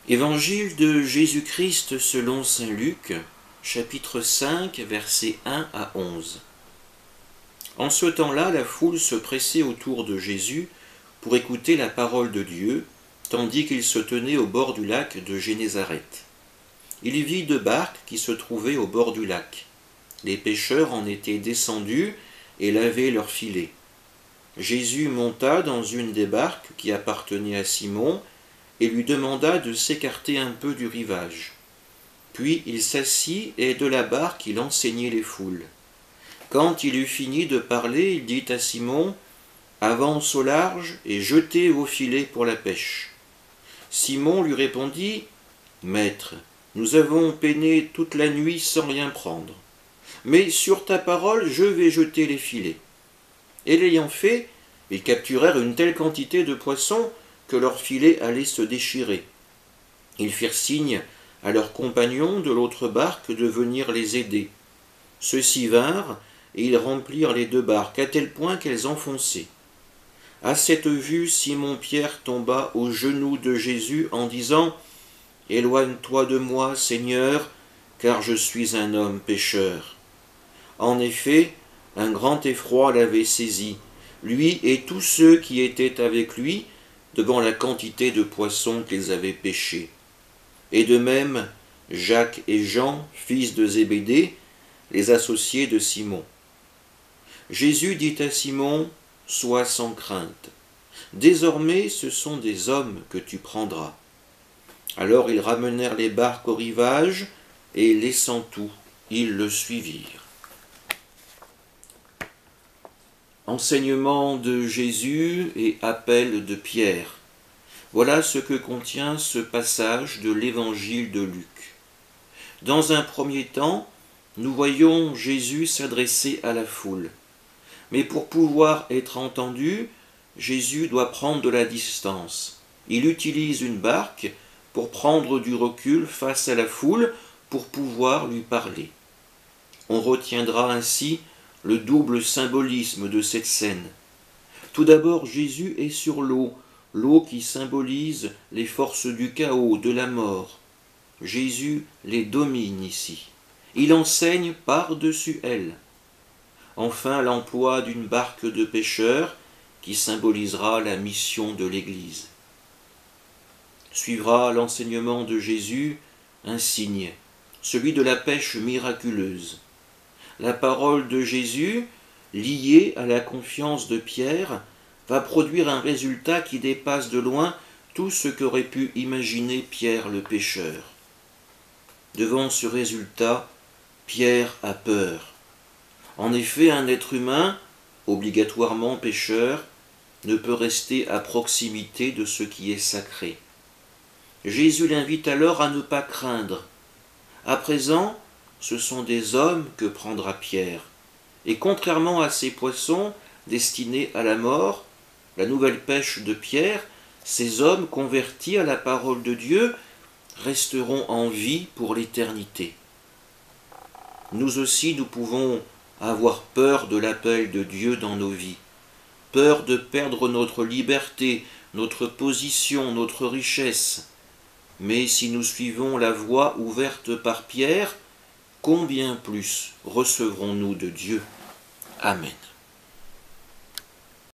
Évangile de Jésus-Christ selon saint Luc, chapitre 5, versets 1 à 11. En ce temps-là, la foule se pressait autour de Jésus pour écouter la parole de Dieu, tandis qu'il se tenait au bord du lac de Génézareth. Il vit 2 barques qui se trouvaient au bord du lac. Les pêcheurs en étaient descendus et lavaient leurs filets. Jésus monta dans une des barques qui appartenait à Simon et lui demanda de s'écarter un peu du rivage. Puis il s'assit et de la barque il enseignait les foules. Quand il eut fini de parler, il dit à Simon : « Avance au large et jetez vos filets pour la pêche. » Simon lui répondit : « Maître, nous avons peiné toute la nuit sans rien prendre. Mais sur ta parole, je vais jeter les filets. » Et l'ayant fait, ils capturèrent une telle quantité de poissons que leurs filets allaient se déchirer. Ils firent signe à leurs compagnons de l'autre barque de venir les aider. Ceux-ci vinrent, et ils remplirent les 2 barques, à tel point qu'elles enfonçaient. À cette vue, Simon-Pierre tomba aux genoux de Jésus en disant : « Éloigne-toi de moi, Seigneur, car je suis un homme pécheur. » En effet, un grand effroi l'avait saisi, lui et tous ceux qui étaient avec lui, devant la quantité de poissons qu'ils avaient pêchés. Et de même, Jacques et Jean, fils de Zébédée, les associés de Simon. Jésus dit à Simon : « Sois sans crainte. Désormais, ce sont des hommes que tu prendras. » Alors ils ramenèrent les barques au rivage, et laissant tout, ils le suivirent. Enseignement de Jésus et appel de Pierre. Voilà ce que contient ce passage de l'évangile de Luc. Dans un premier temps, nous voyons Jésus s'adresser à la foule. Mais pour pouvoir être entendu, Jésus doit prendre de la distance. Il utilise une barque pour prendre du recul face à la foule pour pouvoir lui parler. On retiendra ainsi le double symbolisme de cette scène. Tout d'abord, Jésus est sur l'eau, l'eau qui symbolise les forces du chaos, de la mort. Jésus les domine ici. Il enseigne par-dessus elles. Enfin, l'emploi d'une barque de pêcheurs qui symbolisera la mission de l'Église. Suivra l'enseignement de Jésus un signe, celui de la pêche miraculeuse. La parole de Jésus, liée à la confiance de Pierre, va produire un résultat qui dépasse de loin tout ce qu'aurait pu imaginer Pierre le pêcheur. Devant ce résultat, Pierre a peur. En effet, un être humain, obligatoirement pécheur, ne peut rester à proximité de ce qui est sacré. Jésus l'invite alors à ne pas craindre. À présent, ce sont des hommes que prendra Pierre. Et contrairement à ces poissons destinés à la mort, la nouvelle pêche de Pierre, ces hommes convertis à la parole de Dieu resteront en vie pour l'éternité. Nous aussi, nous pouvons avoir peur de l'appel de Dieu dans nos vies, peur de perdre notre liberté, notre position, notre richesse. Mais si nous suivons la voie ouverte par Pierre, combien plus recevrons-nous de Dieu ? Amen.